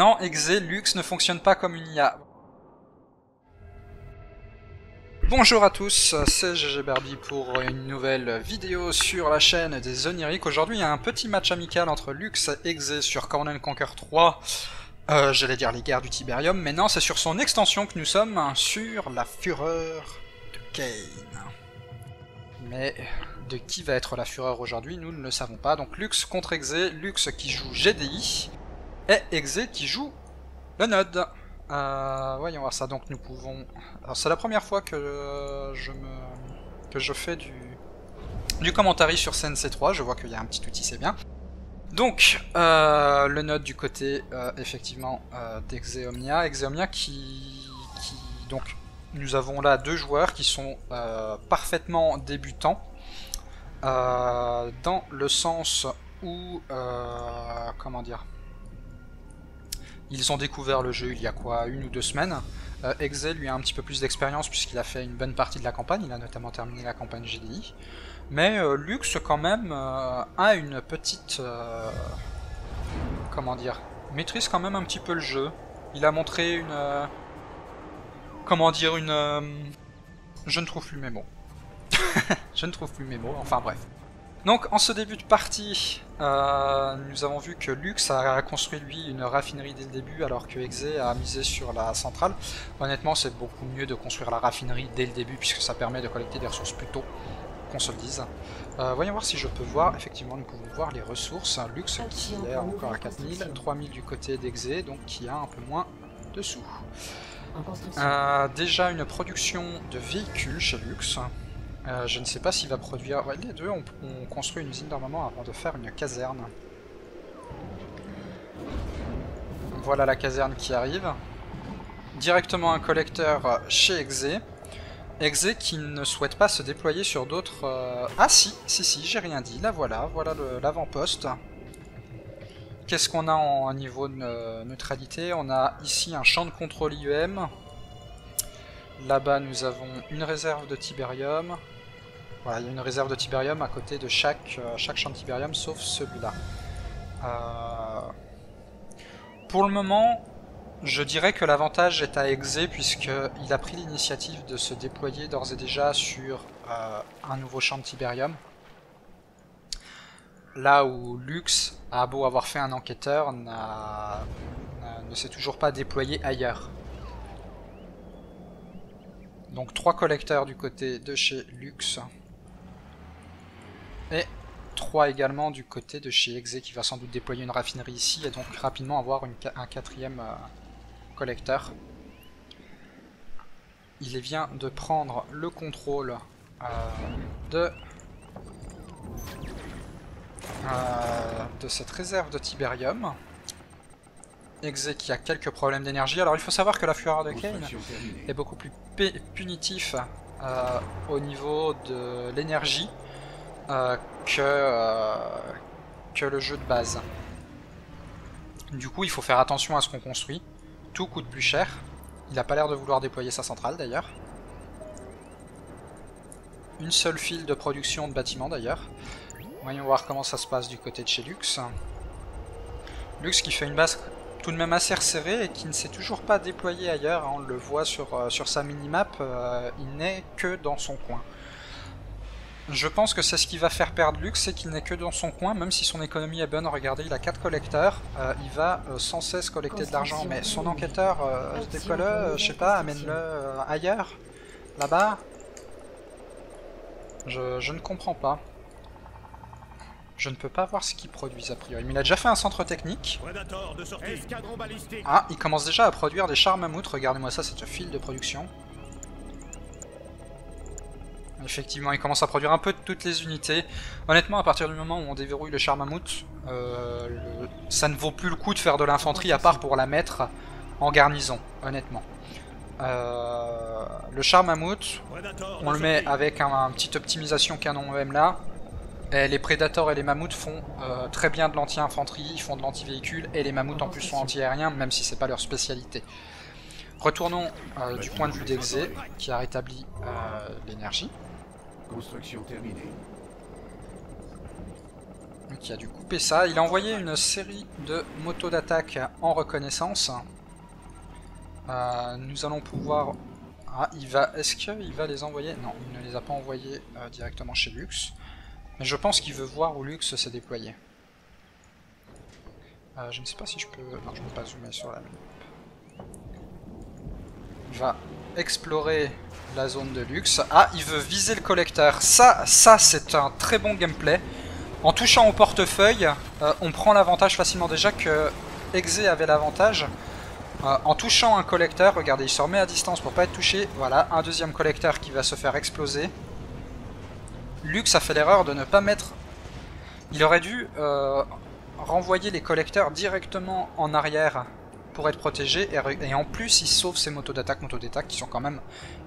Non, Exe, Lux ne fonctionne pas comme une IA. Bonjour à tous, c'est GG Barbie pour une nouvelle vidéo sur la chaîne des Oniriques. Aujourd'hui, il y a un petit match amical entre Lux et Exe sur Command & Conquer 3. J'allais dire les guerres du Tiberium, mais non, c'est sur son extension que nous sommes, sur la fureur de Kain. Mais de qui va être la fureur aujourd'hui, nous ne le savons pas. Donc Lux contre Exe, Lux qui joue GDI, et Exe qui joue le Node. Voyons voir ça, donc nous pouvons... Alors c'est la première fois que je fais du commentary sur CNC3, je vois qu'il y a un petit outil, c'est bien. Donc, le Node du côté, effectivement, d'Exeomnia. Exeomnia donc, nous avons là deux joueurs qui sont parfaitement débutants, dans le sens où... comment dire, ils ont découvert le jeu il y a quoi, 1 ou 2 semaines. Exe lui a un petit peu plus d'expérience puisqu'il a fait une bonne partie de la campagne, il a notamment terminé la campagne GDI. Mais Lux quand même a une petite... comment dire, maîtrise quand même un petit peu le jeu. Il a montré une... comment dire, une... je ne trouve plus mes mots. Je ne trouve plus mes mots, enfin bref. Donc en ce début de partie, nous avons vu que Lux a construit lui une raffinerie dès le début alors que Exe a misé sur la centrale. Honnêtement c'est beaucoup mieux de construire la raffinerie dès le début puisque ça permet de collecter des ressources plus tôt, qu'on se le dise. Voyons voir si je peux voir, effectivement nous pouvons voir les ressources. Lux qui est encore à 4000, 3000 du côté d'Exe, donc qui a un peu moins de sous. Déjà une production de véhicules chez Lux. Je ne sais pas s'il va produire... Ouais, les deux on construit une usine normalement avant de faire une caserne. Voilà la caserne qui arrive. Directement un collecteur chez Exe. Exe qui ne souhaite pas se déployer sur d'autres... Ah si, j'ai rien dit. Là voilà l'avant-poste. Qu'est-ce qu'on a en niveau de neutralité? On a ici un champ de contrôle IEM. Là-bas nous avons une réserve de Tiberium. Voilà, il y a une réserve de Tiberium à côté de chaque champ de Tiberium sauf celui-là. Pour le moment, je dirais que l'avantage est à Exe puisqu'il a pris l'initiative de se déployer d'ores et déjà sur un nouveau champ de Tiberium. Là où Lux a beau avoir fait un enquêteur, ne s'est toujours pas déployé ailleurs. Donc 3 collecteurs du côté de chez Lux. Et 3 également du côté de chez Exe qui va sans doute déployer une raffinerie ici et donc rapidement avoir un 4e collecteur. Il vient de prendre le contrôle de cette réserve de Tiberium. Exe qui a quelques problèmes d'énergie. Alors il faut savoir que la fureur de Kain est beaucoup plus punitif au niveau de l'énergie que le jeu de base. Du coup il faut faire attention à ce qu'on construit. Tout coûte plus cher. Il n'a pas l'air de vouloir déployer sa centrale d'ailleurs. Une seule file de production de bâtiments d'ailleurs. Voyons voir comment ça se passe du côté de chez Lux. Lux qui fait une base tout de même assez resserré et qui ne s'est toujours pas déployé ailleurs, hein, on le voit sur sa minimap, il n'est que dans son coin. Je pense que c'est ce qui va faire perdre Lux, c'est qu'il n'est que dans son coin, même si son économie est bonne. Regardez, il a 4 collecteurs, il va sans cesse collecter de l'argent, mais son enquêteur, déploie-le, je sais pas, amène-le ailleurs, là-bas. Je ne comprends pas. Je ne peux pas voir ce qu'ils produisent a priori. Mais il a déjà fait un centre technique. Ah, il commence déjà à produire des chars mammouths. Regardez-moi ça, cette file de production. Effectivement, il commence à produire un peu de toutes les unités. Honnêtement, à partir du moment où on déverrouille le char mammouth, ça ne vaut plus le coup de faire de l'infanterie à part pour la mettre en garnison, honnêtement. Le char mammouth, on le met avec un petite optimisation canon EM là. Et les prédateurs et les mammouths font très bien de l'anti-infanterie, ils font de l'anti-véhicule, et les mammouths en plus sont anti-aériens, même si c'est pas leur spécialité. Retournons du point de vue d'Exe, qui a rétabli l'énergie. Construction terminée. qui a dû couper ça. Il a envoyé une série de motos d'attaque en reconnaissance. Nous allons pouvoir... Ah, est-ce qu'il va les envoyer? Non, il ne les a pas envoyés directement chez Lux. Mais je pense qu'il veut voir où Lux s'est déployé. Je ne sais pas si je peux... Non, je ne peux pas zoomer sur la map. Il va explorer la zone de Lux. Ah, il veut viser le collecteur. Ça c'est un très bon gameplay. En touchant au portefeuille, on prend l'avantage facilement. Déjà que Exe avait l'avantage. En touchant un collecteur, regardez, il se remet à distance pour pas être touché. Voilà, un deuxième collecteur qui va se faire exploser. Lux a fait l'erreur de ne pas mettre... Il aurait dû renvoyer les collecteurs directement en arrière pour être protégé. Et en plus, il sauve ses motos d'attaque qui sont quand même,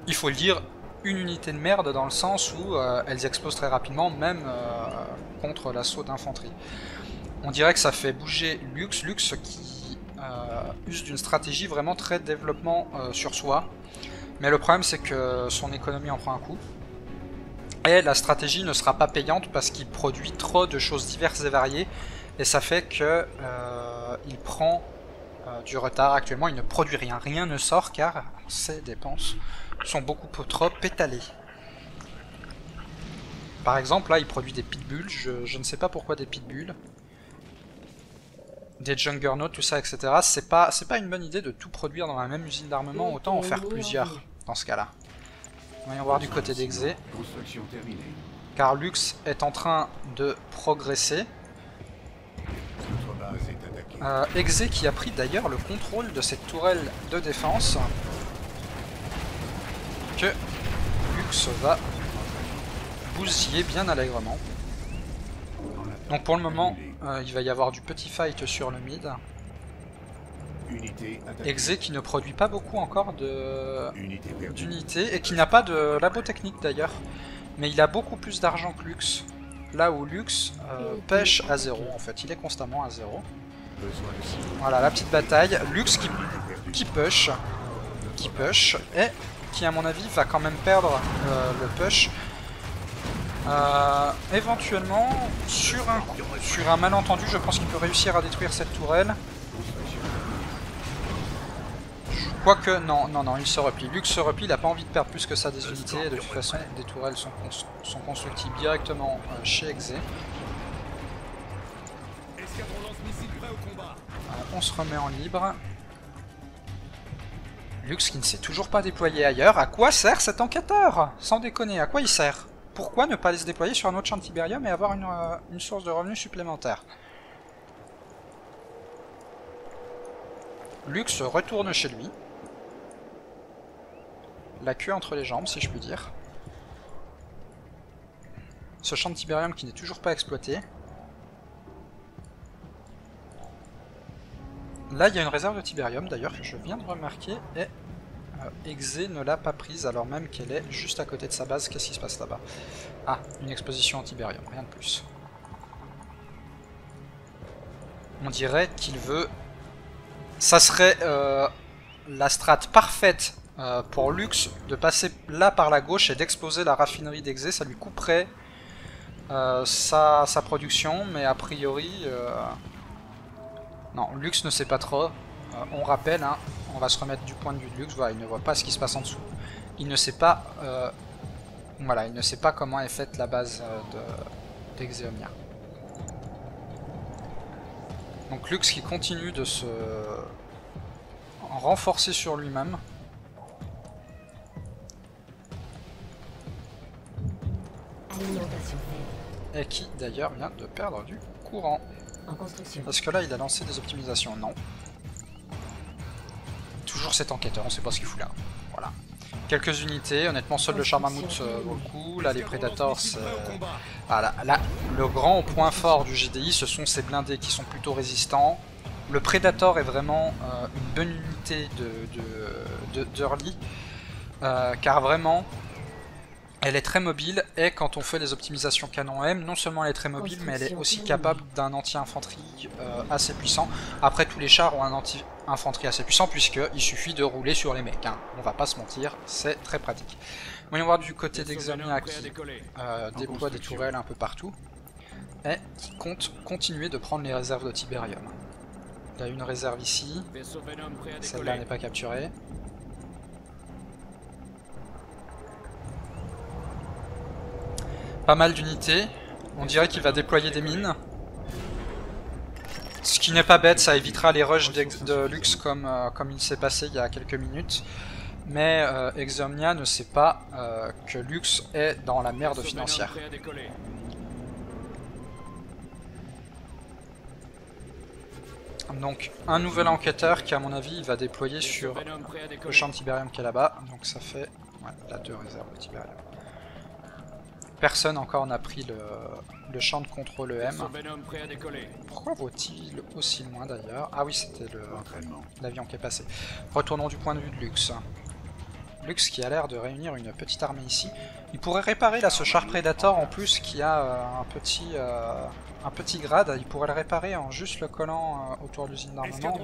il faut le dire, une unité de merde dans le sens où elles explosent très rapidement, même contre l'assaut d'infanterie. On dirait que ça fait bouger Lux qui use d'une stratégie vraiment très développement sur soi. Mais le problème c'est que son économie en prend un coup. Et la stratégie ne sera pas payante parce qu'il produit trop de choses diverses et variées. Et ça fait que il prend du retard. Actuellement il ne produit rien. Rien ne sort car ses dépenses sont beaucoup trop étalées. Par exemple là il produit des pitbulls. Je ne sais pas pourquoi des pitbulls. Des juggernauts, tout ça, etc. C'est pas une bonne idée de tout produire dans la même usine d'armement, autant en faire plusieurs dans ce cas-là. Voyons voir du côté d'Exe. Car Lux est en train de progresser. Exe qui a pris d'ailleurs le contrôle de cette tourelle de défense. Que Lux va bousiller bien allègrement. Donc pour le moment, il va y avoir du petit fight sur le mid. Exe qui ne produit pas beaucoup encore d'unités et qui n'a pas de labo technique d'ailleurs. Mais il a beaucoup plus d'argent que Lux. Là où Lux pêche à 0 en fait, il est constamment à 0. Voilà la petite bataille. Lux qui push et qui à mon avis va quand même perdre le push. Éventuellement, sur un malentendu, je pense qu'il peut réussir à détruire cette tourelle. Quoique, non, il se replie. Lux se replie, il n'a pas envie de perdre plus que ça des unités. Et de toute façon, des tourelles sont constructibles directement chez Exe. On se remet en libre. Lux qui ne s'est toujours pas déployé ailleurs. À quoi sert cet enquêteur? Sans déconner, à quoi il sert? Pourquoi ne pas les déployer sur un autre champ de Tiberium et avoir une source de revenus supplémentaire? Lux retourne chez lui. La queue entre les jambes, si je puis dire. Ce champ de Tiberium qui n'est toujours pas exploité. Là, il y a une réserve de Tiberium, d'ailleurs, que je viens de remarquer, et Exe ne l'a pas prise, alors même qu'elle est juste à côté de sa base. Qu'est-ce qui se passe là-bas? Ah, une exposition en Tiberium, rien de plus. On dirait qu'il veut... Ça serait la strat parfaite pour Lux de passer là par la gauche et d'exploser la raffinerie d'Exe. Ça lui couperait sa production, mais a priori... Non, Lux ne sait pas trop. On rappelle, hein, on va se remettre du point de vue de Lux. Voilà, il ne voit pas ce qui se passe en dessous. Il ne sait pas... voilà, il ne sait pas comment est faite la base d'Exeomnia. Donc Lux qui continue de se renforcer sur lui-même. Et qui d'ailleurs vient de perdre du courant. Parce que là il a lancé des optimisations, non. Toujours cet enquêteur, on sait pas ce qu'il fout là. Voilà. Quelques unités, honnêtement seul le char mammouth vaut le coup. Là les Predators, voilà, là, le grand point fort du GDI ce sont ces blindés qui sont plutôt résistants. Le Predator est vraiment une bonne unité d'early, car vraiment elle est très mobile, et quand on fait les optimisations canon M, non seulement elle est très mobile, mais elle est aussi capable d'un anti-infanterie assez puissant. Après, tous les chars ont un anti-infanterie assez puissant, puisqu'il suffit de rouler sur les mecs, hein. On va pas se mentir, c'est très pratique. Voyons voir du côté d'Exeomnia qui déploie des tourelles un peu partout. et qui compte continuer de prendre les réserves de Tiberium. Il y a une réserve ici, celle-là n'est pas capturée. Pas mal d'unités, on dirait qu'il va déployer des mines. Ce qui n'est pas bête, ça évitera les rushs de Lux comme il s'est passé il y a quelques minutes. Mais Exeomnia ne sait pas que Lux est dans la merde financière. Donc un nouvel enquêteur qui à mon avis va déployer sur le champ de Tiberium qui est là-bas. Donc ça fait la 2 réserves de Tiberium. Personne encore n'a pris le champ de contrôle EM. Pourquoi vaut-il aussi loin d'ailleurs? Ah oui, c'était l'avion qui est passé. Retournons du point de vue de Lux. Lux qui a l'air de réunir une petite armée ici. Il pourrait réparer là ce char Predator en plus qui a un petit grade. Il pourrait le réparer en juste le collant autour de l'usine d'armement.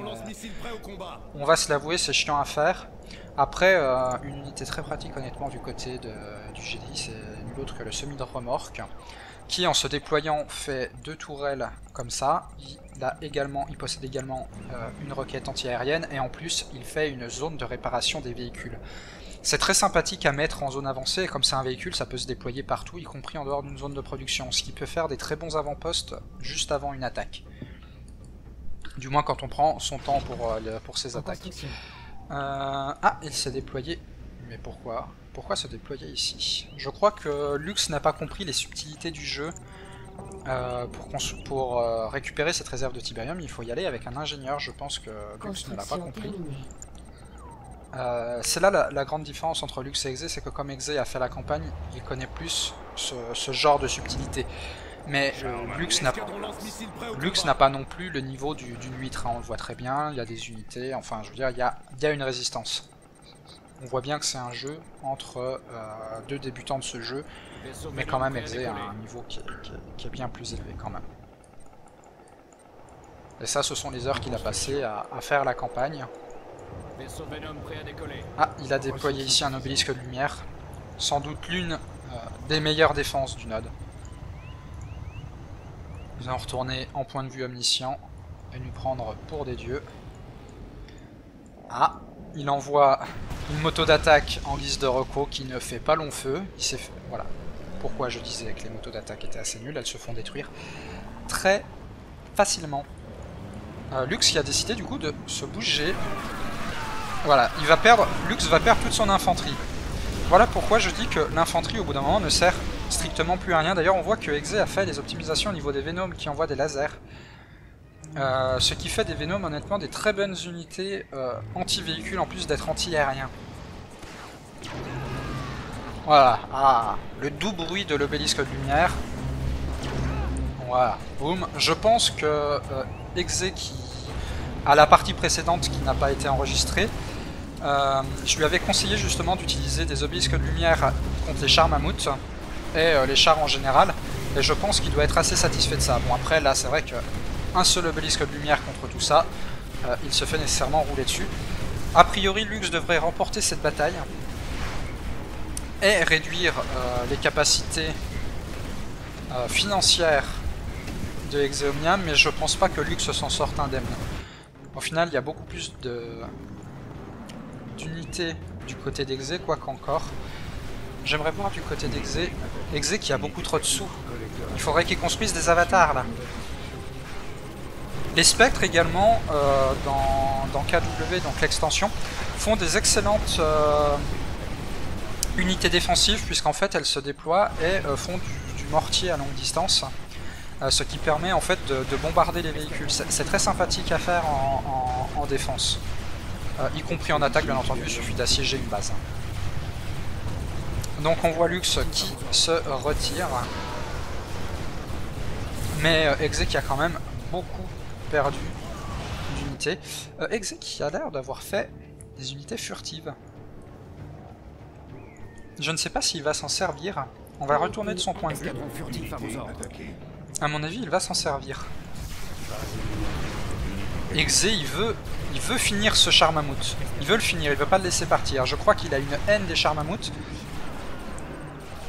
On va se l'avouer, c'est chiant à faire. Après, une unité très pratique honnêtement du côté du GDI, c'est nul autre que le semi-remorque, qui en se déployant fait 2 tourelles comme ça. Il possède également une roquette anti-aérienne et en plus il fait une zone de réparation des véhicules. C'est très sympathique à mettre en zone avancée, et comme c'est un véhicule, ça peut se déployer partout, y compris en dehors d'une zone de production, ce qui peut faire des très bons avant-postes juste avant une attaque. Du moins quand on prend son temps pour ses attaques. Ah, il s'est déployé. Mais pourquoi? Pourquoi se déployer ici? Je crois que Lux n'a pas compris les subtilités du jeu. Pour récupérer cette réserve de Tiberium, il faut y aller avec un ingénieur. Je pense que Lux ne l'a pas compris. C'est là la grande différence entre Lux et Exe, c'est que comme Exe a fait la campagne, il connaît plus ce genre de subtilité. Mais Lux n'a pas non plus le niveau d'une huître, hein, on le voit très bien, il y a des unités, enfin je veux dire, il y a une résistance. On voit bien que c'est un jeu entre 2 débutants de ce jeu, mais quand même Exe a un niveau qui est bien plus élevé quand même. Et ça, ce sont les heures qu'il a passées à faire la campagne. Ah, il a déployé ici un obélisque de lumière, sans doute l'une des meilleures défenses du node. Nous allons retourner en point de vue omniscient et nous prendre pour des dieux. Ah, il envoie une moto d'attaque en guise de reco qui ne fait pas long feu. Voilà pourquoi je disais que les motos d'attaque étaient assez nulles, elles se font détruire très facilement. Lux qui a décidé du coup de se bouger. Voilà, Lux va perdre toute son infanterie. Voilà pourquoi je dis que l'infanterie au bout d'un moment ne sert strictement plus à rien. D'ailleurs on voit que Exe a fait des optimisations au niveau des Venoms qui envoient des lasers. Ce qui fait des Venoms honnêtement des très bonnes unités anti-véhicules en plus d'être anti-aériens. Voilà, le doux bruit de l'obélisque de lumière. Voilà, boum. Je pense que Exe qui a la partie précédente qui n'a pas été enregistrée, je lui avais conseillé justement d'utiliser des obélisques de lumière contre les chars mammouths et les chars en général, et je pense qu'il doit être assez satisfait de ça. Bon après là c'est vrai qu'un seul obélisque de lumière contre tout ça, il se fait nécessairement rouler dessus. A priori Lux devrait remporter cette bataille et réduire les capacités financières de Exeomnia, mais je pense pas que Lux s'en sorte indemne. Au final il y a beaucoup plus d'unités du côté d'Exe, quoi qu'encore. J'aimerais voir du côté d'Exe. Exe qui a beaucoup trop de sous. Il faudrait qu'il construise des avatars là. Les spectres également, dans KW, donc l'extension, font des excellentes unités défensives, puisqu'en fait elles se déploient et font du mortier à longue distance. Ce qui permet en fait de bombarder les véhicules. C'est très sympathique à faire en défense. Y compris en attaque bien entendu, il suffit d'assiéger une base. Donc on voit Lux qui se retire. Mais Exe qui a quand même beaucoup perdu d'unités. Exe qui a l'air d'avoir fait des unités furtives. Je ne sais pas s'il va s'en servir. On va retourner de son point de vue. À mon avis, il va s'en servir. Exe, il veut finir ce char mammouth. Il veut le finir, il veut pas le laisser partir. Je crois qu'il a une haine des chars mammouths.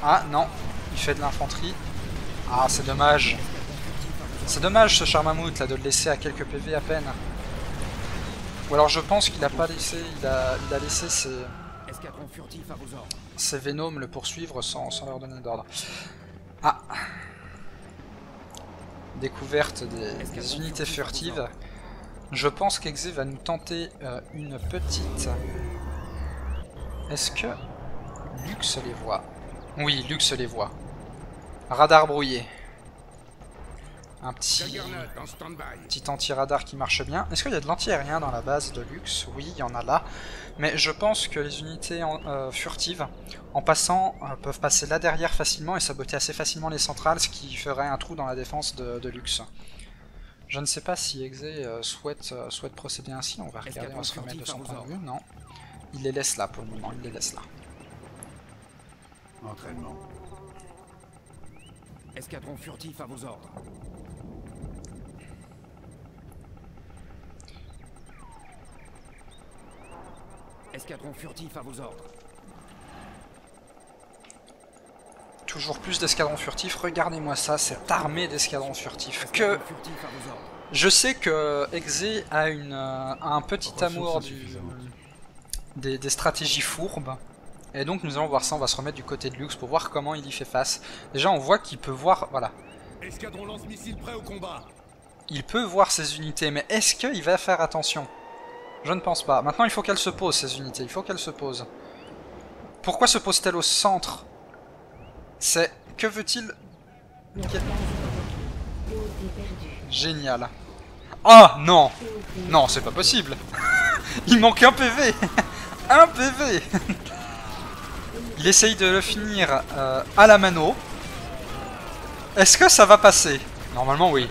Ah non, il fait de l'infanterie. Ah, c'est dommage. C'est dommage ce Charmamout là de le laisser à quelques PV à peine. Ou alors je pense qu'il a pas laissé, il a laissé ses Venoms le poursuivre sans leur donner d'ordre. Ah, découverte des unités furtives. Je pense qu'Exe va nous tenter une petite... Est-ce que Lux les voit? Oui, Lux les voit. Radar brouillé. Un petit anti-radar qui marche bien. Est-ce qu'il y a de l'anti-aérien dans la base de Lux? Oui, il y en a là. Mais je pense que les unités furtives, en passant, peuvent passer là derrière facilement et saboter assez facilement les centrales, ce qui ferait un trou dans la défense de Lux. Je ne sais pas si Exe souhaite procéder ainsi. On va regarder, on va se remettre de son point de vue. Non. Il les laisse là pour le moment, il les laisse là. Entraînement. Escadron furtif à vos ordres. Escadron furtif à vos ordres. Toujours plus d'escadrons furtifs. Regardez-moi ça, cette armée d'escadrons furtifs. Que je sais que Exe a un petit amour des stratégies fourbes. Et donc nous allons voir ça, on va se remettre du côté de Lux pour voir comment il y fait face. Déjà on voit qu'il peut voir, voilà. Escadron lance-missile prêt au combat. Il peut voir ses unités, mais est-ce qu'il va faire attention? Je ne pense pas. Maintenant il faut qu'elle se pose, ces unités, il faut qu'elle se pose. Pourquoi se pose-t-elle au centre? C'est... Que veut-il? Génial. Ah non. Non, c'est pas possible. Il manque un PV. Un PV. Il essaye de le finir à la mano. Est-ce que ça va passer? Normalement oui.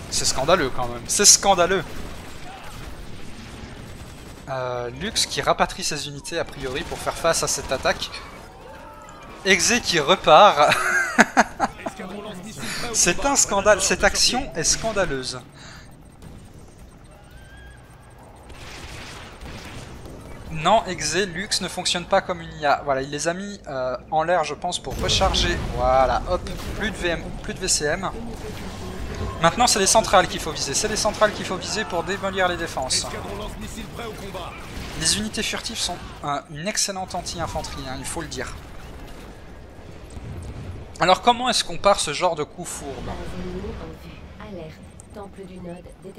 C'est scandaleux quand même. C'est scandaleux. Lux qui rapatrie ses unités a priori pour faire face à cette attaque. Exe qui repart. C'est un scandale. Cette action est scandaleuse. Non, Exe, Lux ne fonctionne pas comme une IA. Voilà, il les a mis en l'air, je pense, pour recharger. Voilà, hop, plus de VCM. Maintenant, c'est les centrales qu'il faut viser. C'est les centrales qu'il faut viser pour démolir les défenses. Les unités furtives sont une excellente anti-infanterie, hein, il faut le dire. Alors, comment est-ce qu'on part ce genre de coup fourbe?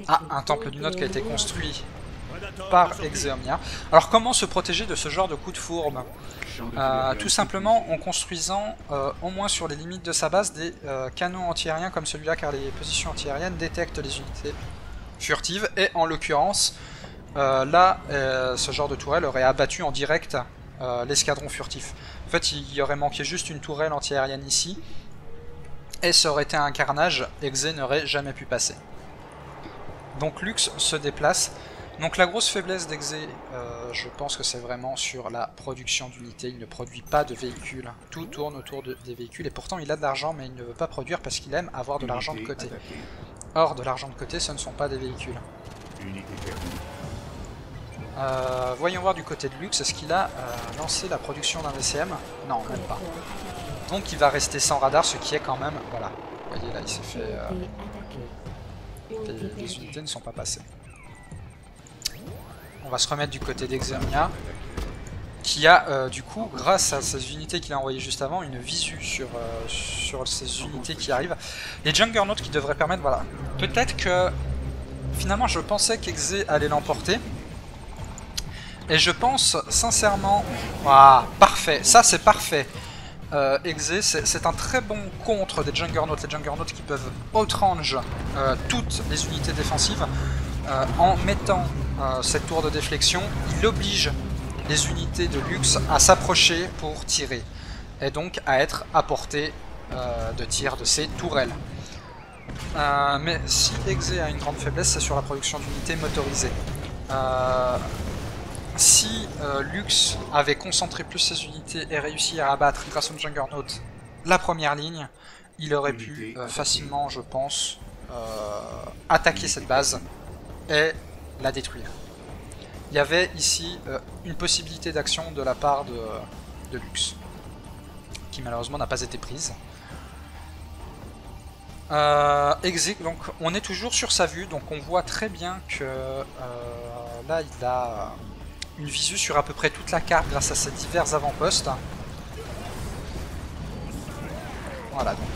Ah, un temple du Node qui a été construit par Exeomnia. Alors comment se protéger de ce genre de coup de fourbe? Tout simplement en construisant au moins sur les limites de sa base des canons antiaériens comme celui-là, car les positions antiaériennes détectent les unités furtives et en l'occurrence là ce genre de tourelle aurait abattu en direct l'escadron furtif. En fait il y aurait manqué juste une tourelle antiaérienne ici et ça aurait été un carnage. Exe n'aurait jamais pu passer. Donc Lux se déplace. Donc la grosse faiblesse d'Exe, je pense que c'est vraiment sur la production d'unités. Il ne produit pas de véhicules. Tout tourne autour des véhicules et pourtant il a de l'argent mais il ne veut pas produire parce qu'il aime avoir de l'argent de côté. Or de l'argent de côté ce ne sont pas des véhicules. Voyons voir du côté de Lux, est-ce qu'il a lancé la production d'un VCM? Non, même pas. Donc il va rester sans radar, ce qui est quand même... Voilà, vous voyez là il s'est fait... les unités ne sont pas passées. On va se remettre du côté d'Exeomnia, qui a du coup, grâce à ces unités qu'il a envoyées juste avant, une visu sur ces unités qui arrivent. Les Juggernauts qui devraient permettre, voilà. Peut-être que, finalement, je pensais qu'Exe allait l'emporter. Et je pense, sincèrement... Ah, parfait, ça c'est parfait. Exe, c'est un très bon contre des Juggernauts. Les Juggernauts qui peuvent outrange toutes les unités défensives. En mettant cette tour de déflexion, il oblige les unités de Lux à s'approcher pour tirer, et donc à être à portée de tir de ces tourelles. Mais si Exe a une grande faiblesse, c'est sur la production d'unités motorisées. Si Lux avait concentré plus ses unités et réussi à abattre grâce au Juggernaut la première ligne, il aurait pu facilement, je pense, attaquer cette base et la détruire. Il y avait ici une possibilité d'action de la part de Lux, qui malheureusement n'a pas été prise. Exec, donc on est toujours sur sa vue, donc on voit très bien que là il a une visu sur à peu près toute la carte grâce à ses divers avant-postes. Voilà, donc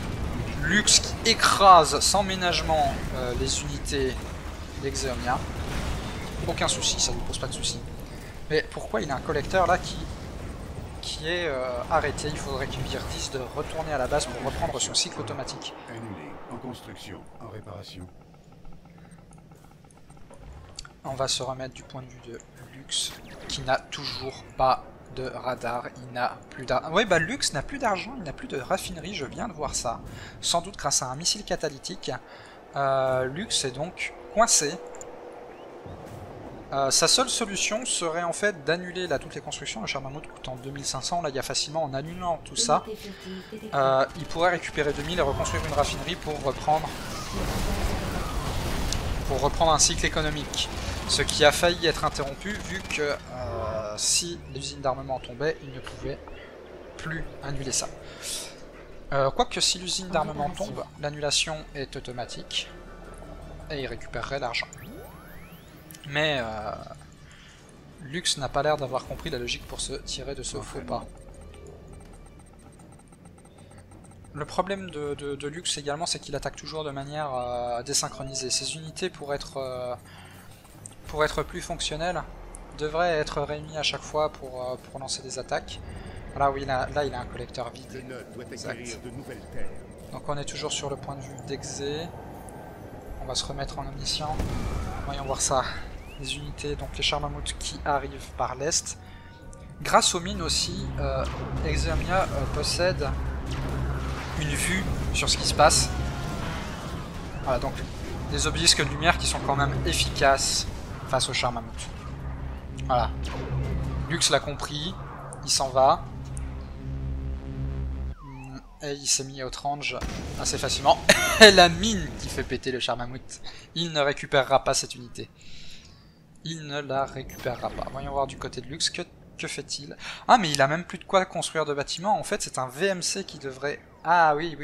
Lux qui écrase sans ménagement les unités d'Exeomnia. Aucun souci, ça ne pose pas de souci. Mais pourquoi il a un collecteur là qui est arrêté? Il faudrait qu'il lui redise de retourner à la base pour reprendre son cycle automatique. Annulé. En construction. En réparation. On va se remettre du point de vue de Lux, qui n'a toujours pas de radar, il n'a plus d'argent. Oui, bah Lux n'a plus d'argent, il n'a plus de raffinerie, je viens de voir ça. Sans doute grâce à un missile catalytique. Lux est donc coincé. Sa seule solution serait en fait d'annuler là toutes les constructions. Le char mammouth coûtant 2500, là il y a facilement en annulant tout ça, il pourrait récupérer 2000 et reconstruire une raffinerie pour reprendre un cycle économique. Ce qui a failli être interrompu vu que si l'usine d'armement tombait, il ne pouvait plus annuler ça. Quoique si l'usine d'armement tombe, l'annulation est automatique et il récupérerait l'argent. Mais Lux n'a pas l'air d'avoir compris la logique pour se tirer de ce faux pas. Le problème de Lux également, c'est qu'il attaque toujours de manière désynchronisée. Ses unités, pour être plus fonctionnelles, devraient être réunies à chaque fois pour lancer des attaques. Là, oui, là il a un collecteur vide. Exact. Donc on est toujours sur le point de vue d'Exé. On va se remettre en omniscient. Voyons voir ça. Les unités, donc les chars mammouths qui arrivent par l'est. Grâce aux mines aussi, Exeomnia possède une vue sur ce qui se passe. Voilà, donc des obélisques de lumière qui sont quand même efficaces face aux chars mammouths. Voilà. Lux l'a compris, il s'en va. Et il s'est mis au range assez facilement. Et la mine qui fait péter le char mammouth. Il ne récupérera pas cette unité. Il ne la récupérera pas. Voyons voir du côté de Lux, que fait-il? Ah, mais il a même plus de quoi construire de bâtiments. En fait, c'est un VMC qui devrait... Ah oui,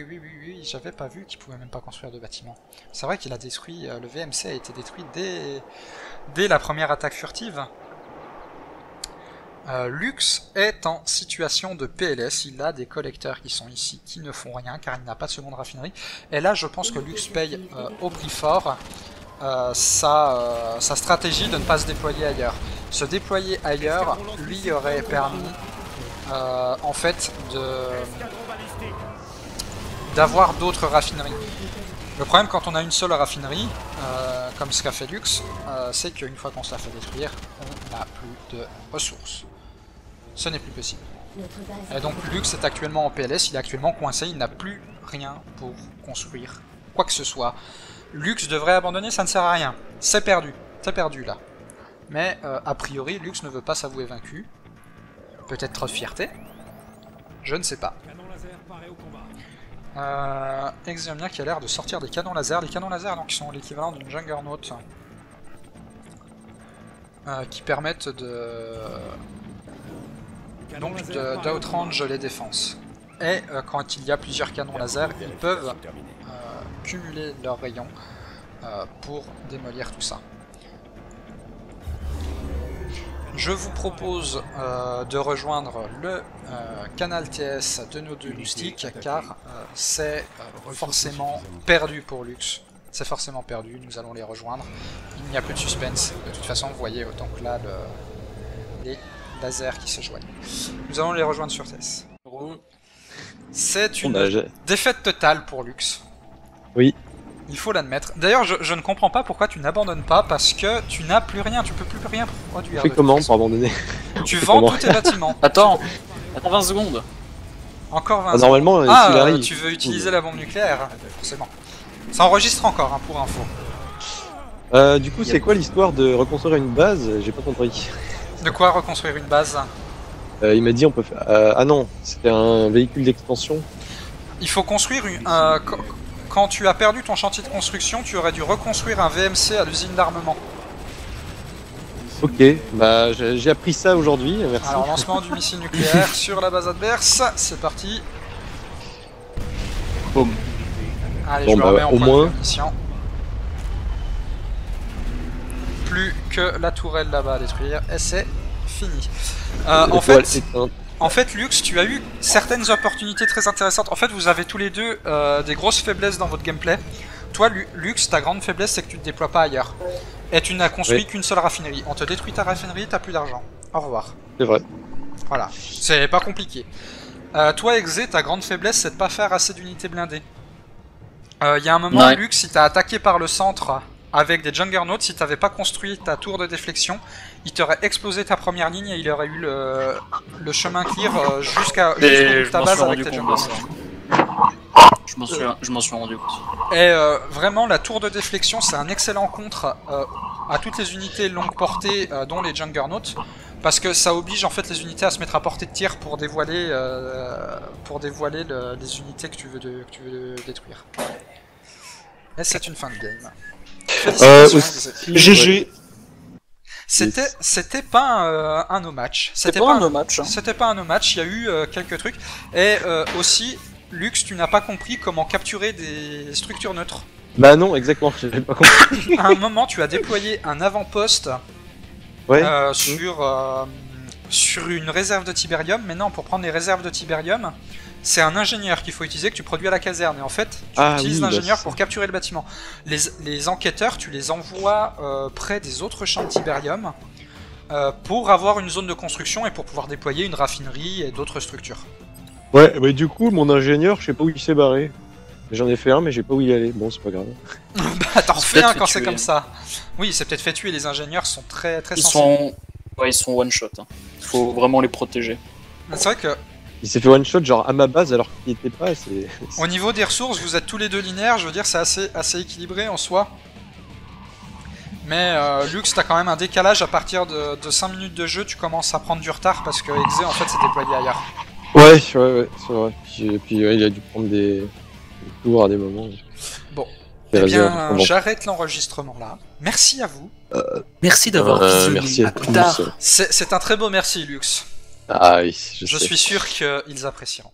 j'avais pas vu qu'il pouvait même pas construire de bâtiments. C'est vrai qu'il a détruit... le VMC a été détruit dès la première attaque furtive. Lux est en situation de PLS, il a des collecteurs qui sont ici, qui ne font rien, car il n'a pas de seconde raffinerie. Et là, je pense que Lux paye au prix fort sa stratégie de ne pas se déployer ailleurs. Se déployer ailleurs lui aurait permis en fait d'avoir d'autres raffineries. Le problème quand on a une seule raffinerie, comme ce qu'a fait Lux, c'est qu'une fois qu'on se la fait détruire, on n'a plus de ressources. Ce n'est plus possible. Et donc Lux est actuellement en PLS, il est actuellement coincé, il n'a plus rien pour construire quoi que ce soit. Lux devrait abandonner, ça ne sert à rien. C'est perdu là. Mais a priori, Lux ne veut pas s'avouer vaincu. Peut-être trop de fierté. Je ne sais pas. Exeomnia qui a l'air de sortir des canons laser. Les canons laser donc, sont l'équivalent d'une Juggernaut. Qui permettent d'outrange les défenses. Et quand il y a plusieurs canons laser, ils peuvent cumuler leurs rayons pour démolir tout ça. Je vous propose de rejoindre le canal TS de nos deux loustiques car c'est forcément perdu pour Lux. C'est forcément perdu, nous allons les rejoindre. Il n'y a plus de suspense. De toute façon, vous voyez donc là les lasers qui se joignent. Nous allons les rejoindre sur TS. C'est une défaite totale pour Lux. Oui. Il faut l'admettre. D'ailleurs, je ne comprends pas pourquoi tu n'abandonnes pas, parce que tu n'as plus rien, tu peux plus rien produire. Tu fais comment pour abandonner? Tu vends tous tes bâtiments. Attends 20 secondes. Encore 20 secondes. Normalement, tu veux utiliser la bombe nucléaire, forcément. Ça enregistre encore, hein, pour info. Du coup, c'est quoi l'histoire de reconstruire une base? J'ai pas compris. De quoi reconstruire une base? Il m'a dit on peut faire... ah non, c'était un véhicule d'expansion. Il faut construire une... Quand tu as perdu ton chantier de construction, tu aurais dû reconstruire un VMC à l'usine d'armement. Ok, bah j'ai appris ça aujourd'hui, merci. Alors lancement du missile nucléaire sur la base adverse, c'est parti. Boum. Allez, Bon, je me bah, remets en au point moins. de munitions. Plus que la tourelle là-bas à détruire, et c'est fini. En fait, Lux, tu as eu certaines opportunités très intéressantes. En fait, vous avez tous les deux des grosses faiblesses dans votre gameplay. Toi, Lux, ta grande faiblesse, c'est que tu te déploies pas ailleurs. Et tu n'as construit qu'une seule raffinerie. On te détruit ta raffinerie, t'as plus d'argent. Au revoir. C'est vrai. Voilà, c'est pas compliqué. Toi, Exe, ta grande faiblesse, c'est de pas faire assez d'unités blindées. Il y a un moment, Ouais. Lux, si t'as attaqué par le centre avec des Juggernauts, si t'avais pas construit ta tour de déflexion, il t'aurait explosé ta première ligne et il aurait eu le chemin clear jusqu'au bout de ta base avec tes Juggernauts. Je m'en suis rendu compte. Et vraiment, la tour de déflexion, c'est un excellent contre à toutes les unités longue portée, dont les Juggernauts, parce que ça oblige en fait les unités à se mettre à portée de tir pour dévoiler, les unités que tu veux détruire. Et c'est une fin de game. Félicitations, Exe. GG. C'était pas un no match. C'était pas un no match. Hein. C'était pas un no match. Il y a eu quelques trucs. Et aussi, Lux, tu n'as pas compris comment capturer des structures neutres. Bah non, exactement, j'avais pas compris. À un moment, tu as déployé un avant-poste Ouais. sur une réserve de Tiberium. Mais non, pour prendre les réserves de Tiberium, c'est un ingénieur qu'il faut utiliser, que tu produis à la caserne. Et en fait, tu utilises l'ingénieur pour capturer le bâtiment. Les enquêteurs, tu les envoies près des autres champs de Tiberium pour avoir une zone de construction et pour pouvoir déployer une raffinerie et d'autres structures. Ouais, mais du coup, mon ingénieur, je sais pas où il s'est barré. J'en ai fait un, mais je sais pas où il allait. Bon, c'est pas grave. Bah, t'en refais un quand c'est tuer. comme ça. Oui, c'est peut-être fait tuer. Les ingénieurs sont très Ils sensibles. ils sont one shot. Hein. Faut vraiment les protéger. C'est vrai que Il s'est fait one shot genre à ma base alors qu'il était pas. C'est. au niveau des ressources, vous êtes tous les deux linéaires. Je veux dire, c'est assez équilibré en soi. Mais Lux, t'as quand même un décalage à partir de 5 minutes de jeu. Tu commences à prendre du retard parce que Exe en fait s'est déployé ailleurs. Ouais, c'est vrai. Puis il a dû prendre des tours à des moments. Bon. Des Eh réserves. bien, Bon. j'arrête l'enregistrement là. Merci à vous. Merci d'avoir visionné. Merci à plus tard. tous. C'est un très beau merci, Lux. Ah oui, Je sais. suis sûr qu'ils apprécieront.